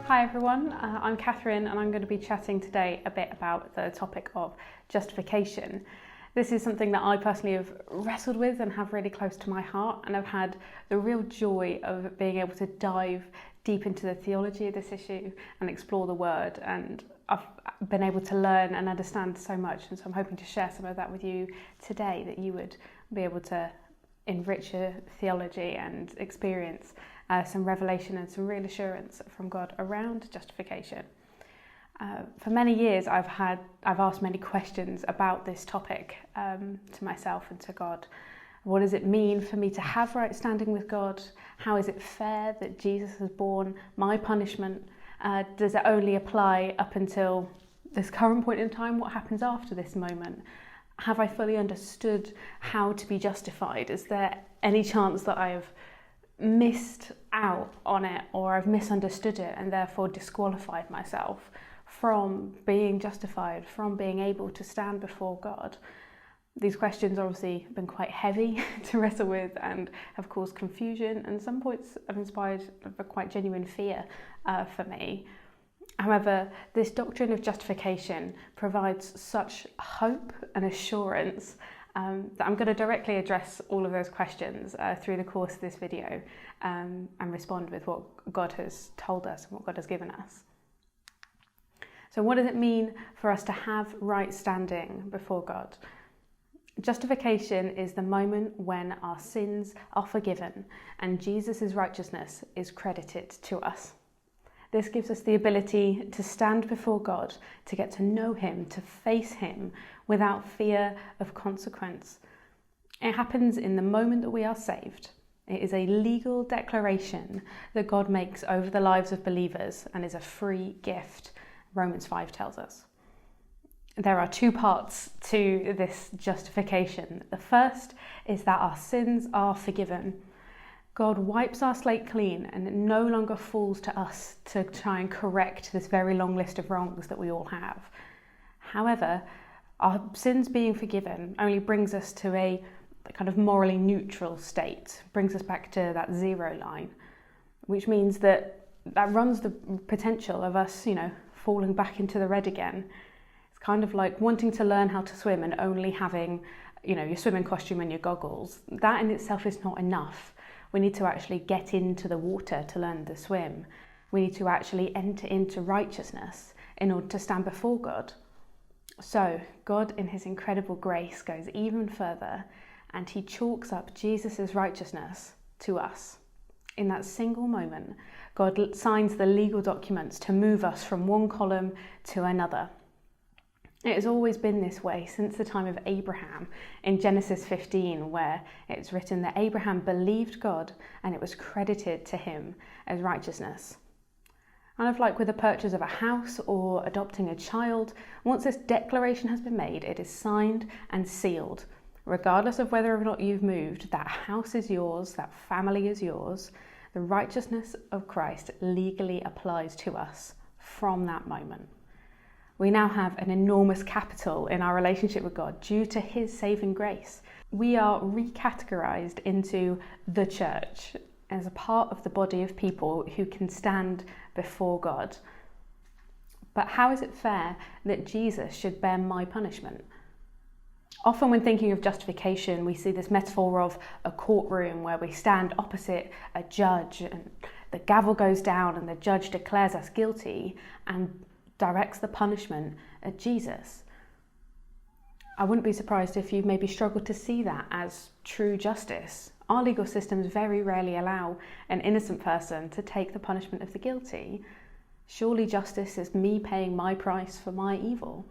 Hi everyone, I'm Catherine and I'm going to be chatting today a bit about the topic of justification. This is something that I personally have wrestled with and have really close to my heart, and I've had the real joy of being able to dive deep into the theology of this issue and explore the word, and I've been able to learn and understand so much, and so I'm hoping to share some of that with you today, that you would be able to enrich your theology and experience some revelation and some real assurance from God around justification. For many years I've asked many questions about this topic to myself and to God. What does it mean for me to have right standing with God? How is it fair that Jesus has borne my punishment? Does it only apply up until this current point in time? What happens after this moment? Have I fully understood how to be justified? Is there any chance that I have missed out on it, or I've misunderstood it and therefore disqualified myself from being justified, from being able to stand before God? These questions obviously have been quite heavy to wrestle with and have caused confusion, and some points have inspired a quite genuine fear for me. However, this doctrine of justification provides such hope and assurance that I'm going to directly address all of those questions through the course of this video and respond with what God has told us and what God has given us. So what does it mean for us to have right standing before God? Justification is the moment when our sins are forgiven and Jesus' righteousness is credited to us. This gives us the ability to stand before God, to get to know Him, to face Him without fear of consequence. It happens in the moment that we are saved. It is a legal declaration that God makes over the lives of believers and is a free gift, Romans 5 tells us. There are two parts to this justification. The first is that our sins are forgiven. God wipes our slate clean, and it no longer falls to us to try and correct this very long list of wrongs that we all have. However, our sins being forgiven only brings us to a kind of morally neutral state, brings us back to that zero line, which means that runs the potential of us, falling back into the red again. It's kind of like wanting to learn how to swim and only having, your swimming costume and your goggles. That in itself is not enough. We need to actually get into the water to learn to swim. We need to actually enter into righteousness in order to stand before God. So God, in His incredible grace, goes even further, and He chalks up Jesus' righteousness to us. In that single moment, God signs the legal documents to move us from one column to another. It has always been this way since the time of Abraham in Genesis 15, where it's written that Abraham believed God and it was credited to him as righteousness. Kind of like with the purchase of a house or adopting a child, once this declaration has been made, it is signed and sealed. Regardless of whether or not you've moved, that house is yours, that family is yours. The righteousness of Christ legally applies to us from that moment. We now have an enormous capital in our relationship with God due to His saving grace. We are recategorized into the church as a part of the body of people who can stand before God. But how is it fair that Jesus should bear my punishment? Often when thinking of justification, we see this metaphor of a courtroom where we stand opposite a judge and the gavel goes down and the judge declares us guilty and directs the punishment at Jesus. I wouldn't be surprised if you've maybe struggled to see that as true justice. Our legal systems very rarely allow an innocent person to take the punishment of the guilty. Surely justice is me paying my price for my evil.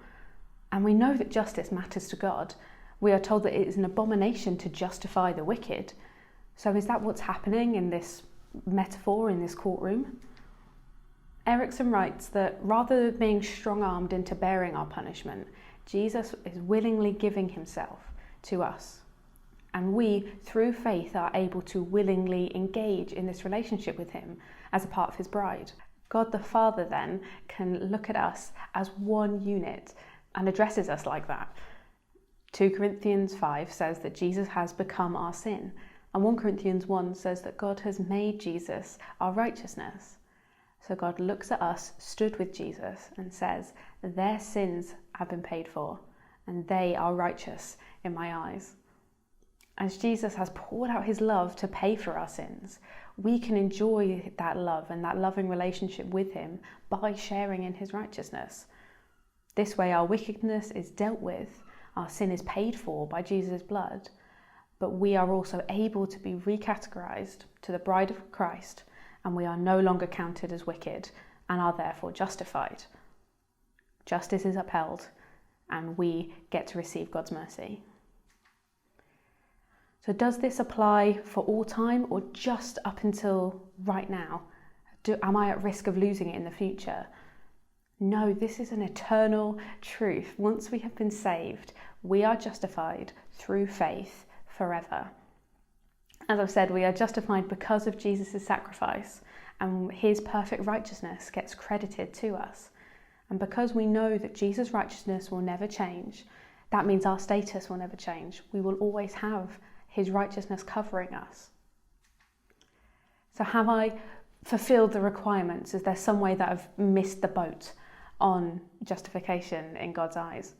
And we know that justice matters to God. We are told that it is an abomination to justify the wicked. So is that what's happening in this metaphor, in this courtroom? Erickson writes that rather than being strong-armed into bearing our punishment, Jesus is willingly giving Himself to us. And we, through faith, are able to willingly engage in this relationship with Him as a part of His bride. God the Father then can look at us as one unit and addresses us like that. 2 Corinthians 5 says that Jesus has become our sin, and 1 Corinthians 1 says that God has made Jesus our righteousness. So God looks at us, stood with Jesus, and says, their sins have been paid for, and they are righteous in my eyes. As Jesus has poured out his love to pay for our sins, we can enjoy that love and that loving relationship with him by sharing in his righteousness. This way our wickedness is dealt with, our sin is paid for by Jesus' blood, but we are also able to be recategorized to the bride of Christ, and we are no longer counted as wicked and are therefore justified. Justice is upheld, and we get to receive God's mercy. So does this apply for all time or just up until right now? Am I at risk of losing it in the future? No, this is an eternal truth. Once we have been saved, we are justified through faith forever. As I've said, we are justified because of Jesus' sacrifice, and his perfect righteousness gets credited to us. And because we know that Jesus' righteousness will never change, that means our status will never change. We will always have his righteousness covering us. So have I fulfilled the requirements? Is there some way that I've missed the boat on justification in God's eyes?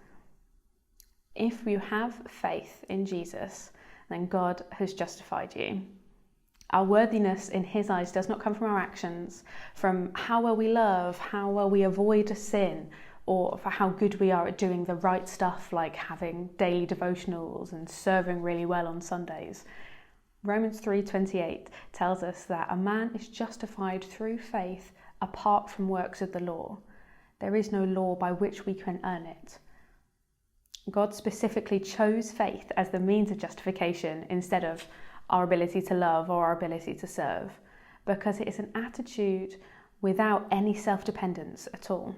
If you have faith in Jesus, then God has justified you. Our worthiness in his eyes does not come from our actions, from how well we love, how well we avoid sin, or for how good we are at doing the right stuff like having daily devotionals and serving really well on Sundays. Romans 3:28 tells us that a man is justified through faith apart from works of the law. There is no law by which we can earn it. God specifically chose faith as the means of justification instead of our ability to love or our ability to serve, because it is an attitude without any self-dependence at all.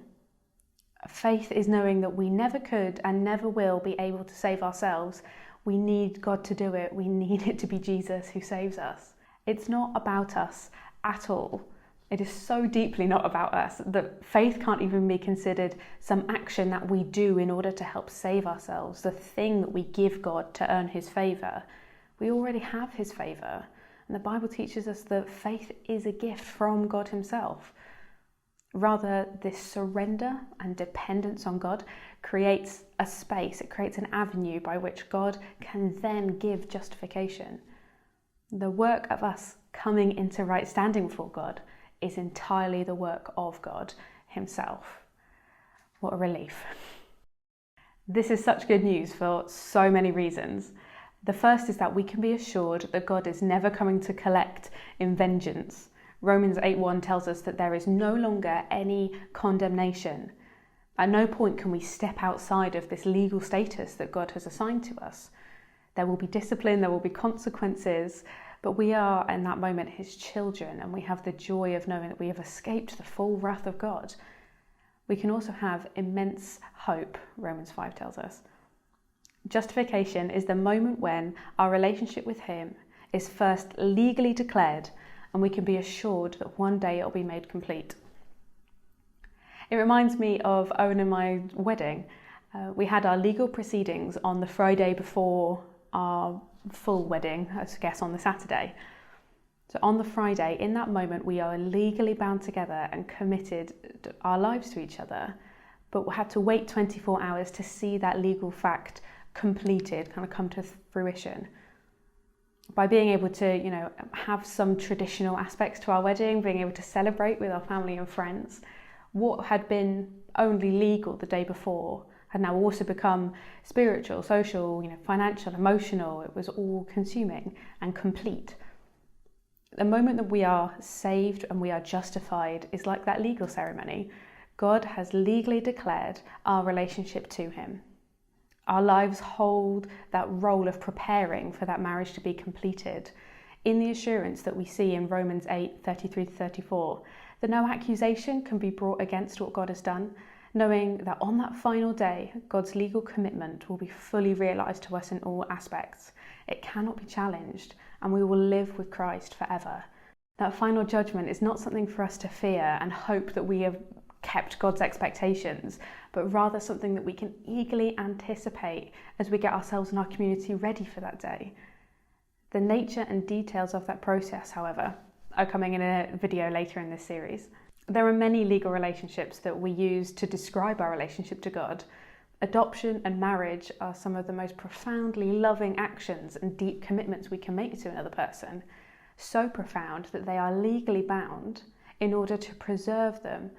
Faith is knowing that we never could and never will be able to save ourselves. We need God to do it. We need it to be Jesus who saves us. It's not about us at all. It is so deeply not about us that faith can't even be considered some action that we do in order to help save ourselves, the thing that we give God to earn his favour. We already have his favour, and the Bible teaches us that faith is a gift from God himself. Rather, this surrender and dependence on God creates a space, it creates an avenue by which God can then give justification. The work of us coming into right standing before God is entirely the work of God himself. What a relief. This is such good news for so many reasons. The first is that we can be assured that God is never coming to collect in vengeance. Romans 8:1 tells us that there is no longer any condemnation. At no point can we step outside of this legal status that God has assigned to us. There will be discipline, there will be consequences, but we are in that moment his children, and we have the joy of knowing that we have escaped the full wrath of God. We can also have immense hope, Romans 5 tells us. Justification is the moment when our relationship with him is first legally declared, and we can be assured that one day it'll be made complete. It reminds me of Owen and my wedding. We had our legal proceedings on the Friday before our full wedding, I guess on the Saturday. So on the Friday, in that moment, we are legally bound together and committed our lives to each other, but we had to wait 24 hours to see that legal fact completed, kind of come to fruition. By being able to, have some traditional aspects to our wedding, being able to celebrate with our family and friends, what had been only legal the day before had now also become spiritual, social, financial, emotional. It was all consuming and complete. The moment that we are saved and we are justified is like that legal ceremony. God has legally declared our relationship to him. Our lives hold that role of preparing for that marriage to be completed in the assurance that we see in Romans 8:33-34, that no accusation can be brought against what God has done, knowing that on that final day, God's legal commitment will be fully realised to us in all aspects. It cannot be challenged, and we will live with Christ forever. That final judgment is not something for us to fear and hope that we have kept God's expectations, but rather something that we can eagerly anticipate as we get ourselves and our community ready for that day. The nature and details of that process, however, are coming in a video later in this series. There are many legal relationships that we use to describe our relationship to God. Adoption and marriage are some of the most profoundly loving actions and deep commitments we can make to another person. So profound that they are legally bound in order to preserve them,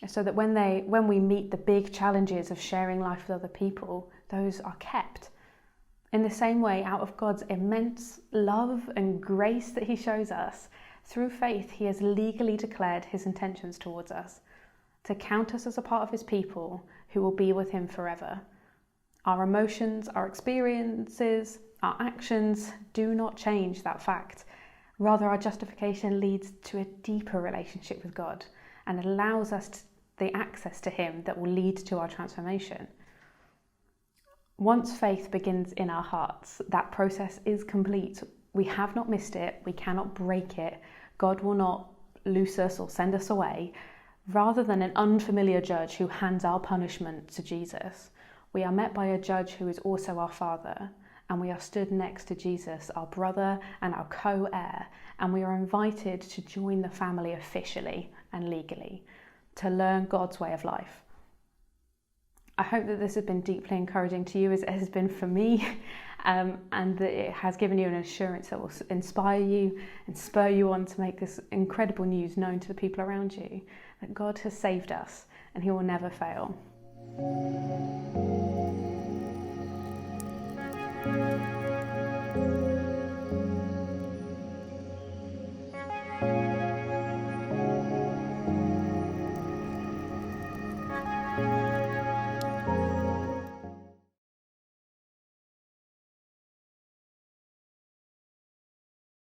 so that when we meet the big challenges of sharing life with other people, those are kept. In the same way, out of God's immense love and grace that he shows us, through faith he has legally declared his intentions towards us, to count us as a part of his people who will be with him forever. Our emotions, our experiences, our actions do not change that fact. Rather, our justification leads to a deeper relationship with God and allows us the access to him that will lead to our transformation. Once faith begins in our hearts, that process is complete. We have not missed it. We cannot break it. God will not loose us or send us away. Rather than an unfamiliar judge who hands our punishment to Jesus, we are met by a judge who is also our Father, and we are stood next to Jesus, our brother and our co-heir, and we are invited to join the family officially and legally, to learn God's way of life. I hope that this has been deeply encouraging to you, as it has been for me, and that it has given you an assurance that will inspire you and spur you on to make this incredible news known to the people around you, that God has saved us and he will never fail.